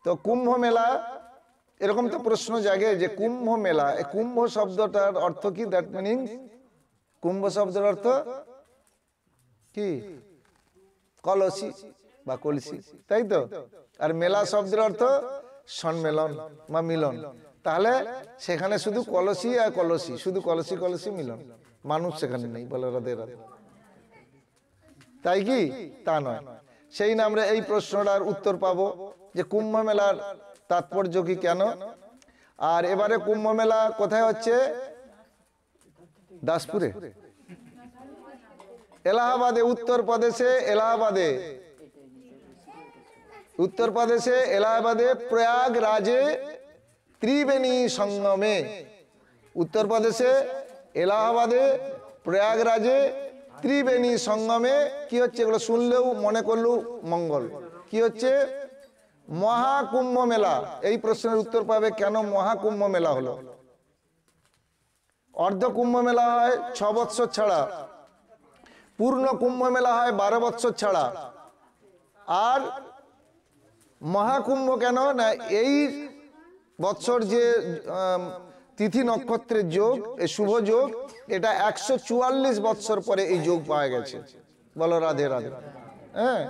তো কুম্ভ মেলা এরকম তো প্রশ্ন জাগে যে কুম্ভ মেলা, এই কুম্ভ শব্দটার অর্থ কি? দ্যাট মিনিং কুম্ভ শব্দের অর্থ কি? কলসি বা কলসি, তাই তো। আর মেলা শব্দের অর্থ সম্মেলন বা মিলন। তাহলে সেখানে শুধু কলসি আর কলসি, শুধু কলসি কলসি মিলন, মানুষ সেখানে নেই। বলে রাধে রাধে। তাই কি? তা নয়। সেই না আমরা এই প্রশ্নটার উত্তর পাবো যে কুম্ভ মেলার তাৎপর্য কি, কেন। আর এবারে কুম্ভ মেলা কোথায় হচ্ছে? দাসপুরে, এলাহাবাদে, উত্তরপ্রদেশে এলাহাবাদে, উত্তরপ্রদেশে এলাহাবাদে প্রয়াগরাজে ত্রিবেণী সঙ্গমে। উত্তরপ্রদেশে এলাহাবাদে প্রয়াগরাজে ত্রিবেণী সঙ্গমে কি হচ্ছে? এগুলো শুনলেও মনে করলেও মঙ্গল। কি হচ্ছে? মহাকুম্ভ মেলা। এই প্রশ্নের উত্তর পাবে কেন মহাকুম্ভ মেলা হলো। অর্ধ কুম্ভ মেলা হয় 6 বৎসর ছাড়া, পূর্ণ কুম্ভ মেলা হয় 12 বৎসর ছাড়া। আর মহাকুম্ভ কেন না, এই বৎসর যে তিথি নক্ষত্রের যোগ, এই শুভ যোগ, এটা 144 বৎসর পরে এই যোগ পাওয়া গেছে। বলো রাধে রাধে। হ্যাঁ,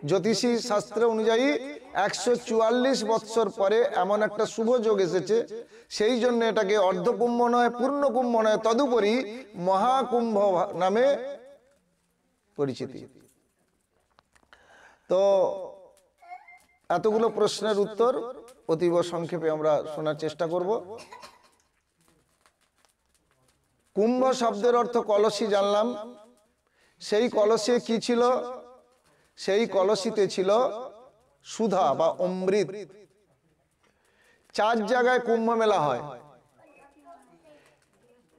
জ্যোতিষী শাস্ত্র অনুযায়ী 144 বৎসর পরে এমন একটা শুভ যোগ এসেছে, সেই জন্য এটাকে অর্ধকুম্ভ নয়, পূর্ণ কুম্ভ নয়, তদুপরি মহাকুম্ভ নামে পরিচিতি। তো এতগুলো প্রশ্নের উত্তর অতীব সংক্ষেপে আমরা শোনার চেষ্টা করব। কুম্ভ শব্দের অর্থ কলসি জানলাম। সেই কলসে কি ছিল? সেই কলসিতে ছিল সুধা বা অমৃত। 4 জায়গায় কুম্ভ মেলা হয়।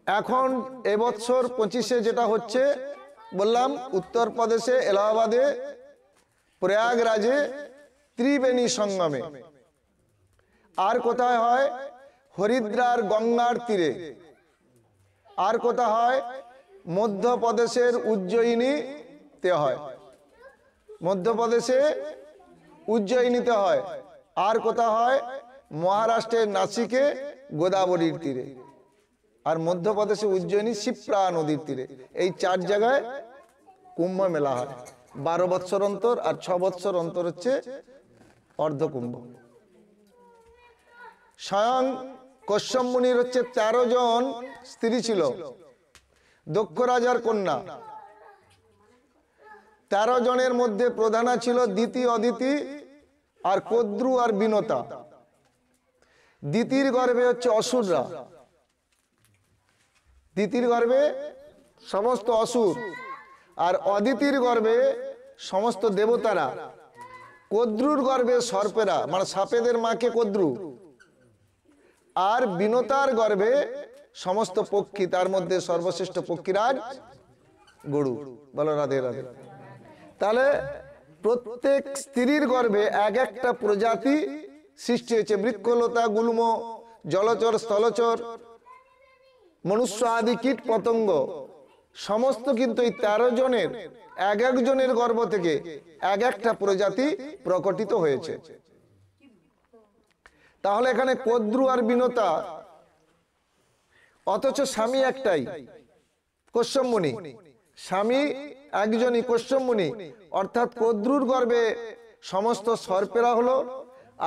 এখন এবছর 25-এ যেটা হচ্ছে বললাম, উত্তরপ্রদেশে এলাহাবাদে প্রয়াগরাজে ত্রিবেণী সঙ্গমে। আর কোথায় হয়? হরিদ্রার গঙ্গার তীরে। আর কোথায় হয়? মধ্যপ্রদেশের উজ্জয়িনীতে হয়। মধ্যপ্রদেশে উজ্জয়িনীতে হয়। আর কোথায় হয়? মহারাষ্ট্রের নাসিকে গোদাবরীর তীরে। আর মধ্যপ্রদেশে উজ্জয়িনী শিপ্রা নদীর তীরে। এই 4 জায়গায় কুম্ভ মেলা হয় 12 বৎসর অন্তর, আর 6 বৎসর অন্তর হচ্ছে অর্ধকুম্ভ। স্বয়ং কশ্যপ মুনির হচ্ছে 13 জন স্ত্রী ছিল, দক্ষ রাজার কন্যা। 13 জনের মধ্যে প্রধানা ছিল দিতি, অদিতি আর কদ্রু আর বিনতা। দিতির গর্ভে হচ্ছে অসুররা, দিতির গর্ভে সমস্ত অসুর, আর অদিতির গর্ভে সমস্ত দেবতারা, কদ্রুর গর্ভে সর্পেরা, মানে সাপেদের মাকে কদ্রু, আর বিনতার গর্ভে সমস্ত পক্ষী, তার মধ্যে সর্বশ্রেষ্ঠ পক্ষীরাজ গরু। বলো রাধে রাধে। তাহলে প্রত্যেক স্ত্রীর গর্ভে এক একটা প্রজাতি সৃষ্টি হয়েছে। বৃক্ষলতা, গুল্ম, জলচর, স্থলচর, মনুষ্য আদি কীট পতঙ্গ সমস্ত কিন্তু এই 13 জনের এক একজনের গর্ভ থেকে এক একটা প্রজাতি প্রকটিত হয়েছে। তাহলে এখানে কদ্রু আর বিনতা, অথচ স্বামী একটাই, কশ্যপ মুনি। স্বামী একজনই, কশ্যপ মুনি। অর্থাৎ কদ্রুর গর্ভে সমস্ত সর্পেরা হলো,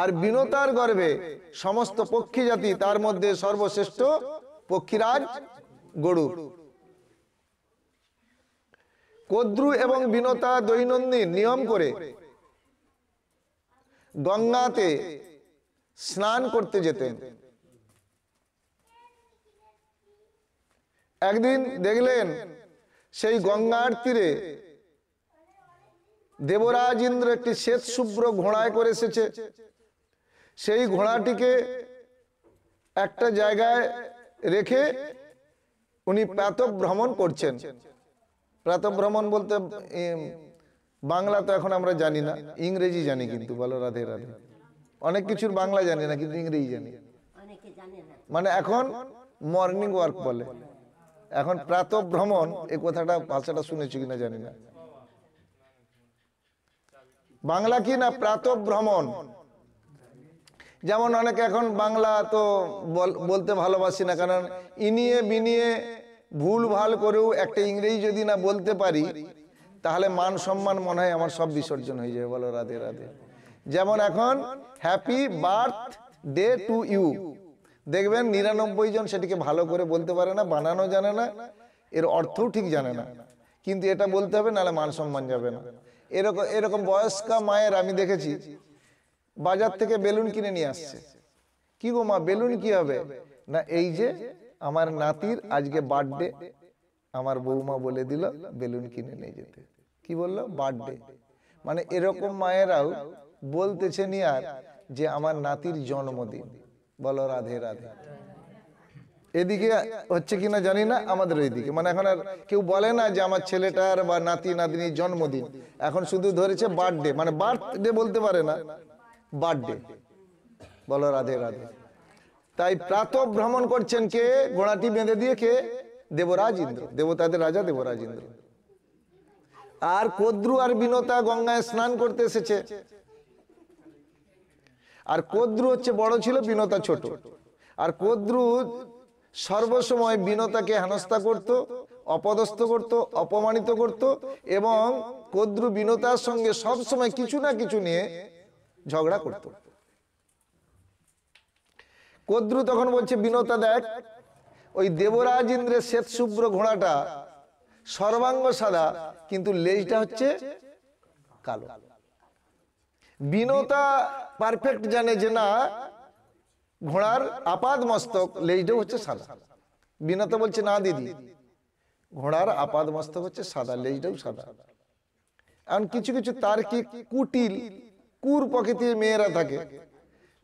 আর বিনতার গর্ভে সমস্ত পক্ষী জাতি, তার মধ্যে সর্বশ্রেষ্ঠ পক্ষীরাজ গরু। কদ্রু এবং বিনতা দৈনন্দিন নিয়ম করে গঙ্গাতে স্নান করতে যেতেন। একদিন দেখলেন সেই গঙ্গার তীরে দেবরাজ ইন্দ্র একটি শ্বেত শুভ্র ঘোড়ায় করে এসেছে। সেই ঘোড়াটিকে একটা জায়গায় রেখে উনি প্রাতঃভ্রমণ করছেন। প্রাতঃভ্রমণ বলতে বাংলা তো এখন আমরা জানি না, ইংরেজি জানি কিন্তু। বলো রাধে রাধে। অনেক কিছুর বাংলা জানি না, কিন্তু ইংরেজি জানি। মানে এখন মর্নিং ওয়ার্ক বলে, এখন প্রাতঃভ্রমণ এই কথাটা, ভাষাটা শুনেছি কিনা জানি না। বাংলা কি না প্রাতঃভ্রমণ, যেমন অনেকে এখন বাংলা তো বলতে ভালোবাসি না, কারণ ইনিয়ে বিনিয়ে ভুল ভাল করেও একটা ইংরেজি যদি না বলতে পারি তাহলে মান সম্মান মনে হয় আমার সব বিসর্জন হয়ে যাবে। বলো রাধে রাধে। যেমন এখন happy birthday to you, দেখবেন 99 জন সেটিকে ভালো করে বলতে পারে না, বানানো জানে না, এর অর্থও ঠিক জানে না, কিন্তু এটা বলতে হবে, নাহলে মান সম্মান যাবে না। এরকম এরকম বয়স্কা মায়ের আমি দেখেছি বাজার থেকে বেলুন কিনে নিয়ে আসছে। কি গো মা, বেলুন কি হবে? না, এই যে আমার নাতির আজকে বার্থডে, আমার বৌমা বলে দিল বেলুন কিনে নিয়ে যেতে। কি বললো? বার্থডে। মানে এরকম মায়েরাও বলতেছে নি আর যে আমার নাতির জন্মদিন। বলো রাধে রাধে। এদিকে হচ্ছে কিনা জানি না, আমাদের ওইদিকে মানে এখন আর কেউ বলে না যে আমার ছেলেটার বা নাতি নাতনির জন্মদিন, এখন শুধু ধরেছে বার্থডে, মানে বার্থডে বলতে পারে না, বার্থডে। বলো রাধে রাধে। তাই প্রাতঃ ভ্রমণ করছেন কে? ঘোড়াটি বেঁধে দিয়ে কে? দেবরাজ ইন্দ্র, দেবতাদের রাজা দেবরাজ ইন্দ্র। আর কদ্রু আর বিনতা গঙ্গায় স্নান করতে এসেছে। আর কদ্রু হচ্ছে বড় ছিল, বিনতা ছোট। আর কদ্রু সর্বসময় বিনতাকে হেনস্থা করত, অপদস্থ করত, অপমানিত করত, এবং কদ্রু বিনতার সঙ্গে সব সময় কিছু না কিছু নিয়ে ঝগড়া করত। কদ্রু তখন বলছে, বিনতা দেখ, ওই দেবরাজ ইন্দ্রের শ্বেত শুভ্র ঘোড়াটা সর্বাঙ্গ সাদা, কিন্তু লেজটা হচ্ছে কালো। বিনতা পারফেক্ট জানে যে না, ঘোড়ার আপাদ মস্তক, লেজটাও হচ্ছে সাদা। বিনতা বলছে, না দিদি, ঘোড়ার আপাদ মস্তক হচ্ছে সাদা, লেজটাও সাদা। এখন কিছু কিছু তার্কিক কুটিল কুর প্রকৃতির মেয়েরা থাকে,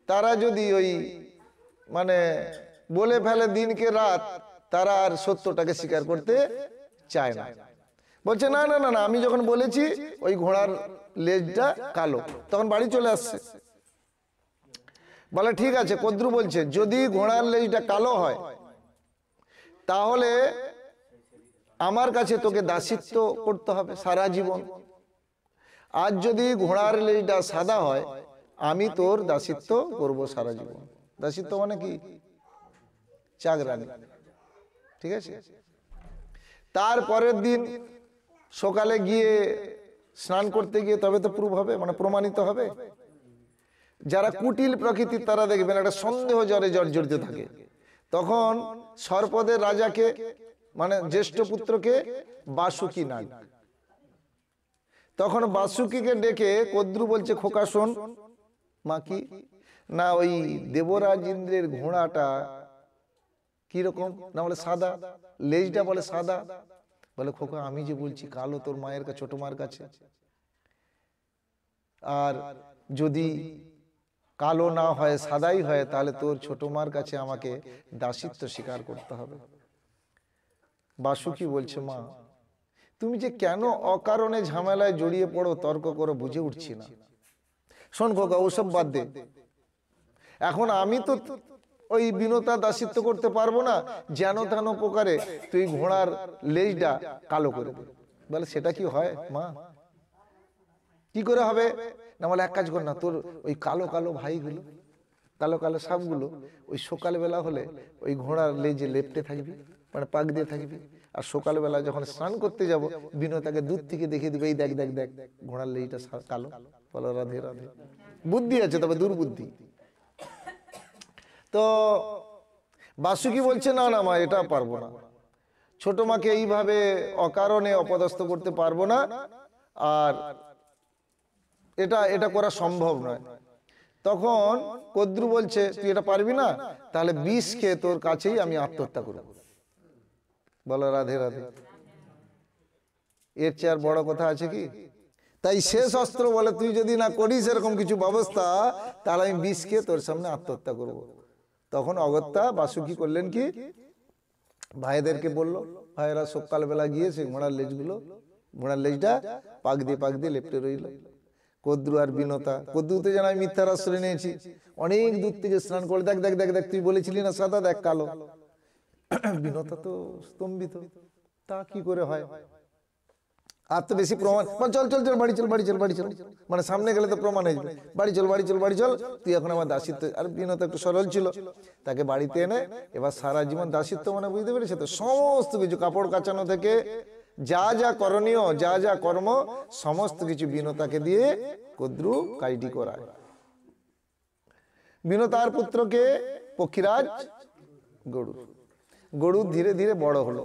তারা যদি ওই মানে বলে ফেলে দিনকে রাত, তারা আর সত্যটাকে স্বীকার করতে চায় না। বলছে না না না না, আমি যখন বলেছি ওই ঘোড়ার লেজটা কালো, তখন বাড়ি চলে আসছে। বলে ঠিক আছে, কদ্রু বলছে যদি ঘোড়ার লেজটা কালো হয় তাহলে আমার কাছে তোকে দাসিত্ব করতে হবে সারা জীবন। আর যদি ঘোড়ার লেজটা সাদা হয়, আমি তোর দাসিত্ব করব সারা জীবন। দাসিত্ব মানে কি? চাকরানি। ঠিক আছে। তারপরের দিন সকালে গিয়ে স্নান করতে গিয়ে তবে তো প্রুভ হবে, মানে প্রমাণিত হবে। যারা কুটিল প্রকৃতির তারা দেখবেন একটা সন্দেহ জ্বরে জর্জরিত থাকে। তখন সর্পদের রাজাকে, মানে জ্যেষ্ঠ পুত্রকে বাসুকি নাগ, তখন বাসুকিকে ডেকে কদ্রু বলছে, খোকা শোন। মা কি? না, ওই দেবরাজ ইন্দ্রের ঘোড়াটা কিরকম? না বলে সাদা, লেজটা বলে সাদা। বলে খোকা, আমি যে বলছি কালো তোর মায়ের কাছে, ছোট মার কাছে, আর যদি কালো না হয় সাদাই হয়, তাহলে তোর ছোট মার কাছে আমাকে দাসিত্ব স্বীকার করতে হবে। বাসুকি বলছে, মা তুমি যে কেন অকারণে ঝামেলায় জড়িয়ে পড়ো, তর্ক করো, বুঝে উঠছি না। শোন খোকা, ওসব বাদ দে। এখন আমি তো ওই বিনতা দাসিত্ব করতে পারবো না, যেন তেন প্রকারে তুই ঘোড়ার লেজটা কালো করে দে। বলে সেটা কি হয় মা? কি করে হবে? না বলে এক কাজ কর না, তোর ওই কালো কালো ভাইগুলো, কালো কালো সাপগুলো, ওই সকালবেলা হলে ওই ঘোড়ার লেজে লেপটে থাকবি, মানে পাক দিয়ে থাকবি। আর সকালবেলা যখন স্নান করতে যাব, বিনতাকে দূর থেকে দেখিয়ে দিবে, এই দেখ দেখ দেখ ঘোড়ার লেজটা কালো। বলো রাধে রাধে। বুদ্ধি আছে, তবে দুর্বুদ্ধি। তো বাসুকি বলছে, না না মা, এটা পারবো না, ছোট মাকে এইভাবে অকারণে অপদস্থ করতে পারবো না, আর এটা করা সম্ভব নয়। তখন কদ্রু বলছে, তুই এটা পারবি না, তাহলে বিষ খেয়ে তোর কাছেই আমি আত্মহত্যা করব। বলো রাধে রাধে। এর চেয়ে আর বড় কথা আছে কি? তাই শেষ অস্ত্র বলে, তুই যদি না করিস এরকম কিছু ব্যবস্থা, তাহলে আমি বিষ খেয়ে তোর সামনে আত্মহত্যা করব। তখন অগত্যা বাসুকি করলেন কি, ভাইদেরকে বলল, ভাইয়েরা সকালবেলা গিয়ে সেই ঘোড়ার লেজটা পাক দিয়ে লেপটে রইল। কদ্রু আর বিনতা, কদ্রুতে যেন আমি মিথ্যার আশ্রয় নিয়েছি, অনেক দূর থেকে স্নান করে, দেখ দেখ দেখ দেখ তুই বলেছিলি না সাদা, দেখ কালো। বিনতা তো স্তম্ভিত, তা কি করে হয়? আর তো বেশি প্রমাণ, চল চল চল বাড়ি চল বাড়ি চল বাড়ি চল, মানে সামনে গেলে তো প্রমাণ হয়ে যাবে, বাড়ি চল বাড়ি চল বাড়ি চল, তুই এখন আমার দাসিত্ব। আর বিনোদ একটু সরল ছিল, তাকে বাড়িতে এনে এবার সারা জীবন দাসিত্ব, মানে বুঝতে পেরেছে তো, সমস্ত কিছু কাপড় কাচানো থেকে যা যা করণীয়, যা যা কর্ম, সমস্ত কিছু বিনোতাকে দিয়ে কদ্রু কাজটি করায়। বিনোতার পুত্রকে পক্ষীরাজ গরু, গরু ধীরে ধীরে বড় হলো।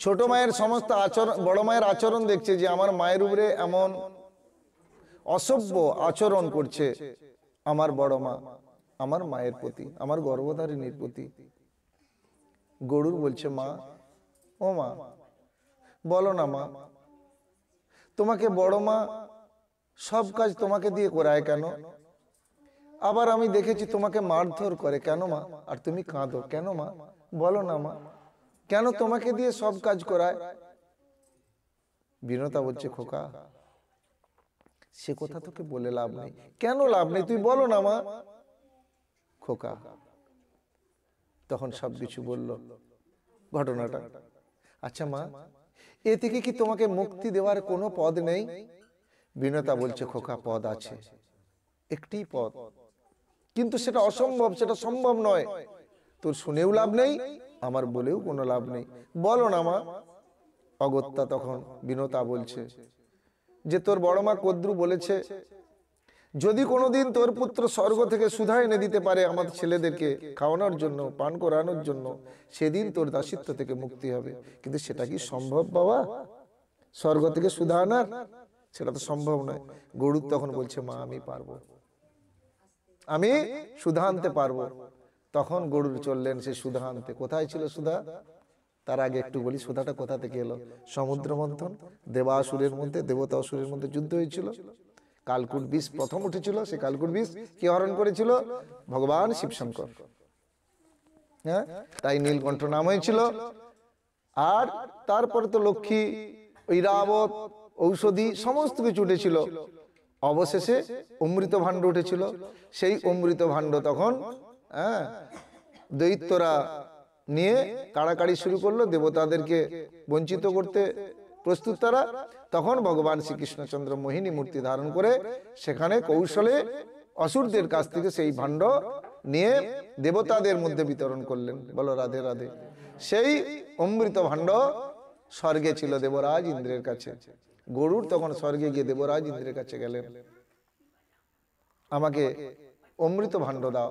ছোট মায়ের সমস্ত আচরণ, বড় মায়ের আচরণ দেখছে যে আমার মায়ের উপরে এমন অসভ্য আচরণ করছে আমার বড় মা আমার মায়ের প্রতি, আমার গর্ভধারিণীর প্রতি। গরুর বলছে, মা, ও মা, বলো না মা, তোমাকে বড় মা সব কাজ তোমাকে দিয়ে করায় কেন? আবার আমি দেখেছি তোমাকে মারধর করে কেন মা? আর তুমি কাঁদো কেন মা? বলো না মা, কেন তোমাকে দিয়ে সব কাজ করায়? বিনোতা বলছে, খোকা, সে কথা তোকে বলে লাভ নেই। কেন লাভ নেই? তুই বলো না মা। খোকা তখন সবকিছু বলল ঘটনাটা। আচ্ছা মা, এ থেকে কি তোমাকে মুক্তি দেওয়ার কোনো পদ নেই? বিনোতা বলছে, খোকা, পদ আছে, একটি পদ, কিন্তু সেটা অসম্ভব, সেটা সম্ভব নয়। তোর শুনেও লাভ নেই, আমার বলেও কোনো লাভ নেই, বলো না মা। অগত্যা তখন বিনোতা বলছে যে তোর বড় মা কদ্রু বলেছে যদি কোনোদিন তোর পুত্র স্বর্গ থেকে সুধা এনে দিতে পারে আমাদের ছেলেদেরকে খাওয়ানোর জন্য, পান করানোর জন্য, সেদিন তোর দাসিত্ব থেকে মুক্তি হবে। কিন্তু সেটা কি সম্ভব বাবা? স্বর্গ থেকে সুধা আনার সেটা তো সম্ভব নয়। গরু তখন বলছে, মা, আমি পারবো, আমি সুধা আনতে পারবো। তখন গরুর চললেন সে সুধা আনতে। কোথায় ছিল সুধা? তার আগে একটু বলি, সুধাটা কোথা থেকে এলো? সমুদ্র মন্থন, দেবাসুরের মধ্যে, দেবতা অসুরের মধ্যে যুদ্ধ হয়েছিল, কালকুট বিষ প্রথম উঠেছিল। সে কালকুট বিষ কে হরণ করেছিল? ভগবান শিবশঙ্কর। হ্যাঁ, তাই নীলকণ্ঠ নাম হয়েছিল। আর তারপরে তো লক্ষ্মী, ঐরাবত, ঔষধি সমস্ত কিছু উঠেছিল। অবশেষে অমৃত ভাণ্ড উঠেছিল। সেই অমৃত ভাণ্ড তখন দৈত্যরা নিয়ে কাড়াকাড়ি শুরু করলো, দেবতাদেরকে বঞ্চিত করতে প্রস্তুত তারা। তখন ভগবান শ্রীকৃষ্ণচন্দ্র মোহিনী মূর্তি ধারণ করে সেখানে কৌশলে অসুরদের কাছ থেকে সেই ভাণ্ড নিয়ে দেবতাদের মধ্যে বিতরণ করলেন। বলো রাধে রাধে। সেই অমৃত ভাণ্ড স্বর্গে ছিল দেবরাজ ইন্দ্রের কাছে। গরুর তখন স্বর্গে গিয়ে দেবরাজ ইন্দ্রের কাছে গেলেন, আমাকে অমৃত ভাণ্ড দাও।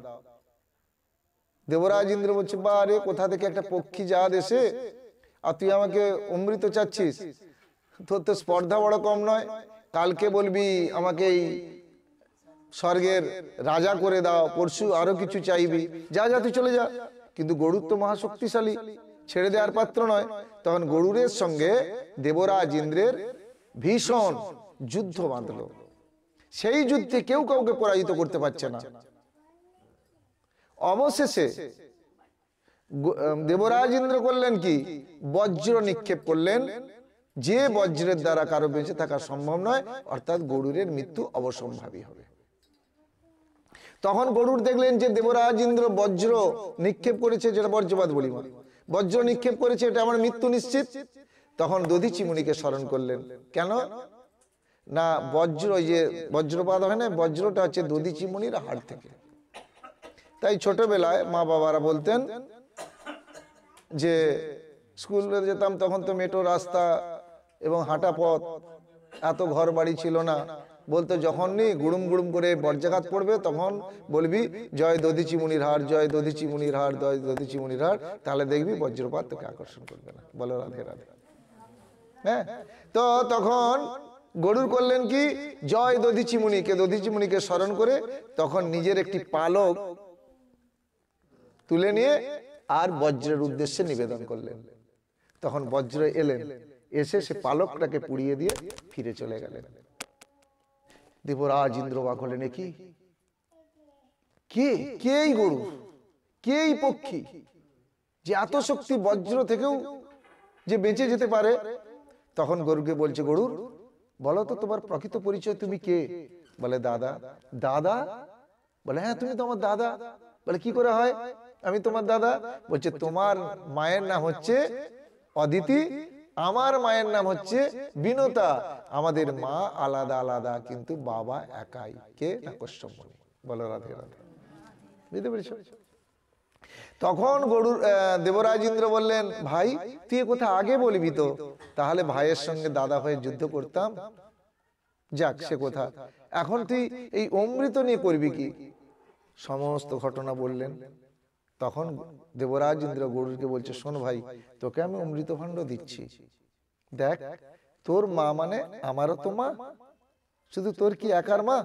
দেবরাজ ইন্দ্র বলছে, বা রে, কোথা থেকে একটা পক্ষী জাত এসে আর তুই আমাকে অমৃত চাচ্ছিস? তোর তো স্পর্ধা বড় কম নয়। কালকে বলবি আমাকে এই স্বর্গের রাজা করে দাও, পরশু আরো কিছু চাইবি, যা যা তুই চলে যা। কিন্তু গরুর তো মহাশক্তিশালী, ছেড়ে দেওয়ার পাত্র নয়। তখন গরুরের সঙ্গে দেবরাজ ইন্দ্রের ভীষণ যুদ্ধ বাঁধল। সেই যুদ্ধে কেউ কাউকে পরাজিত করতে পারছে না। অবশেষে দেবরাজ ইন্দ্র করলেন কি? বজ্র নিক্ষেপ করলেন, যে বজ্রের দ্বারা কারো বেঁচে থাকা সম্ভব নয়, অর্থাৎ গরুরের মৃত্যু অবসম্ভাবী হবে। তখন গরুর দেখলেন যে দেবরাজ ইন্দ্র বজ্র নিক্ষেপ করেছে, যেটা বজ্রপাত বলি, বজ্র নিক্ষেপ করেছে, এটা আমার মৃত্যু নিশ্চিত। তখন দধিচি মুনিকে স্মরণ করলেন। কেন না? বজ্র, যে বজ্রপাত হয় না, বজ্রটা হচ্ছে দধিচি মুনির হাড় থেকে। তাই ছোটবেলায় মা বাবারা বলতেন যে স্কুলে যেতাম তখন তো মেট্রো রাস্তা এবং হাঁটা পথ, এত ঘর বাড়ি ছিল না। বলতো যখনই গুড়ুম গুড়ুম করে বজ্রাঘাত পড়বে তখন বলবি জয় দধিচি মুনির হাড়, জয় দধিচি মুনির হাড়, জয় দধিচি মুনির হাড়, তাহলে দেখবি বজ্রপাত তোকে আকর্ষণ করবে না। বলো রাধে রাধে। হ্যাঁ, তো তখন গরুর করলেন কি? জয় দধিচি মুনিকে, দধিচি মুনিকে স্মরণ করে তখন নিজের একটি পালক তুলে নিয়ে আর বজ্রের উদ্দেশ্যে নিবেদন করলেন। তখন বজ্র এলেন, এসে সে পালকটাকে পুড়িয়ে দিয়ে ফিরে চলে গেলেন। দেবরাজ ইন্দ্র বাক হলেন, কি কে কে এই গরু, কে এই পক্ষী, যে এত শক্তি বজ্র থেকেও যে বেঁচে যেতে পারে। তখন গরুকে বলছে, গরুর বলো তো তোমার প্রকৃত পরিচয়, তুমি কে? বলে দাদা। দাদা? বলে হ্যাঁ, তুমি তো আমার দাদা। বলে কি করে হয় আমি তোমার দাদা? বলছে তোমার মায়ের নাম হচ্ছে অদিতি, আমার মায়ের নাম হচ্ছে বিনতা, আমাদের মা আলাদা আলাদা কিন্তু বাবা একাই। কে না কশ্যপমণি। বলো রাধে রাধে। বুঝতে পেরেছ? তখন গরুর দেবরাজ ইন্দ্র বললেন, ভাই তুই কথা আগে বলবি তো, তাহলে ভাইয়ের সঙ্গে দাদা হয়ে যুদ্ধ করতাম। যাক সে কথা, এখন তুই এই অমৃত নিয়ে করবি কি? সমস্ত ঘটনা বললেন। তখন দেবরাজ ইন্দ্র গরুরকে বলছে, শোন ভাই, তোকে আমি অমৃত ভাণ্ড দিচ্ছি। দেখ, তোর মা মানে আমারও তো মা, শুধু তোর কি একার মা?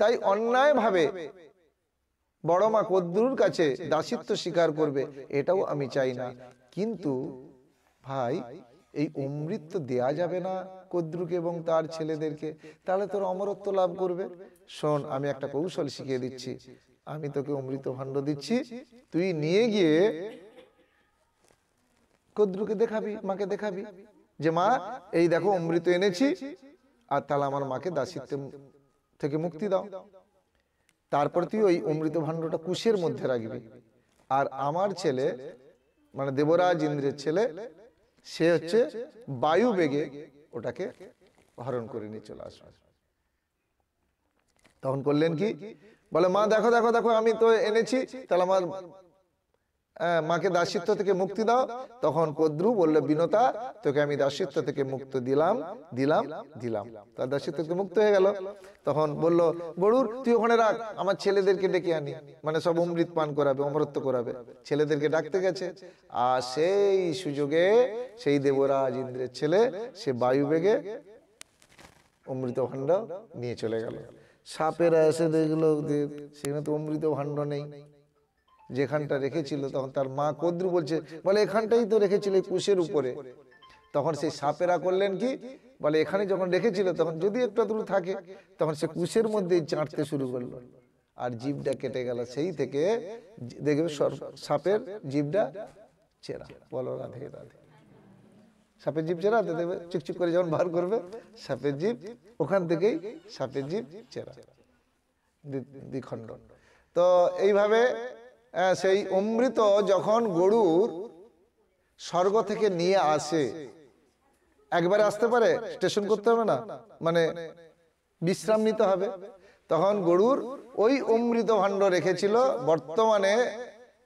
তাই অন্যায় ভাবে বড় মা কদ্রুর কাছে দাসিত্ব স্বীকার করবে, এটাও আমি চাই না। কিন্তু ভাই, এই অমৃত তো দেয়া যাবে না কদ্রুকে এবং তার ছেলেদেরকে, তাহলে তোর অমরত্ব লাভ করবে। শোন, আমি একটা কৌশল শিখিয়ে দিচ্ছি। আমি তোকে অমৃত ভাণ্ড দিচ্ছি, তুই নিয়ে গিয়ে কদ্রুকে দেখাবি, মাকে দেখাবি যে মা এই দেখো অমৃত এনেছি, আর তাহলে আমার মাকে দাসিত্ব থেকে মুক্তি দাও। তারপর তুই ওই অমৃত ভাণ্ডটা কুশের মধ্যে রাখবি, আর আমার ছেলে মানে দেবরাজ ইন্দ্রের ছেলে, সে হচ্ছে বায়ু বেগে ওটাকে হরণ করে নিয়ে চলে আসবে। তখন করলেন কি, বলে মা দেখো দেখো দেখো আমি তো এনেছি, তাহলে আমার মাকে দাসিত্ব থেকে মুক্তি দাও। তখন কদ্রু বলল, বিনতা তোকে আমি দাসিত্ব থেকে মুক্ত দিলাম দিলাম দিলাম। তার দাসিত্ব থেকে মুক্ত হয়ে গেল। তখন বলল গরুর, তুই ওখানে রাখ, আমার ছেলেদেরকে ডেকে আনি, মানে সব অমৃত পান করাবে, অমরত্ব করাবে। ছেলেদেরকে ডাকতে গেছে, আর সেই সুযোগে সেই দেবরাজ ইন্দ্রের ছেলে সে বায়ু বেগে অমৃত ভাণ্ড নিয়ে চলে গেল। সাপেরা এসে দেখলো সেখানে তো অমৃত ভাণ্ড নেই, যেখানটা রেখেছিল। তখন তার মা কদ্রু বলছে, বলে এখানটাই তো রেখেছিল, কুশের উপরে। তখন সেই সাপেরা করলেন কি, বলে এখানে যখন রেখেছিল তখন যদি একটু দূর থাকে, তখন সে কুশের মধ্যে চাটতে শুরু করলো, আর জিভটা কেটে গেল। সেই থেকে দেখবে সাপের জিভটা চেরা। বলো রাধে রাধে। সাপের জিভ চেরা দেখবে, চুকচুক করে যখন বার করবে সাপের জিভ, ওখান থেকেই সাপের জিভ চেরা, দ্বিখণ্ডন। তো এইভাবে সেই অমৃত যখন গরুর স্বর্গ থেকে নিয়ে আসে, একবারে আসতে পারে, স্টেশন করতে হবে না, মানে বিশ্রাম নিতে হবে। তখন গরুর ওই অমৃত ভাণ্ড রেখেছিল বর্তমানে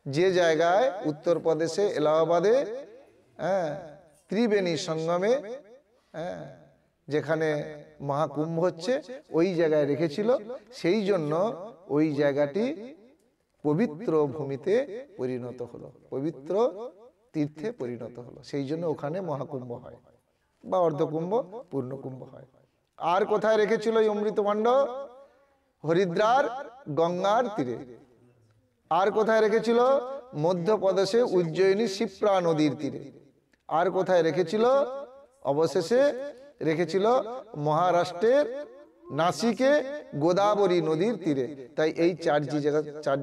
যে জায়গায় উত্তরপ্রদেশে এলাহাবাদে ত্রিবেণী সঙ্গমে, যেখানে মহাকুম্ভ হচ্ছে, ওই জায়গায় রেখেছিল। সেই জন্য ওই জায়গাটি পবিত্র ভূমিতে পরিণত হলো, পবিত্র তীর্থে পরিণত হলো। সেই জন্য ওখানে মহাকুম্ভ হয়, বা অর্ধকুম্ভ, পূর্ণকুম্ভ হয়। আর কোথায় রেখেছিল এই অমৃত ভাণ্ড? হরিদ্রার গঙ্গার তীরে। আর কোথায় রেখেছিল? মধ্যপ্রদেশে উজ্জয়িনী শিপ্রা নদীর তীরে। আর কোথায় রেখেছিল? অবশেষে রেখেছিল মহারাষ্ট্রের নাসিকে গোদাবরী নদীর তীরে। তাই এই চার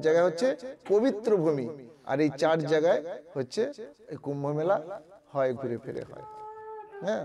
জায়গা হচ্ছে পবিত্র ভূমি, আর এই চার জায়গায় হচ্ছে কুম্ভ মেলা হয়, ঘুরে ফিরে হয়। হ্যাঁ।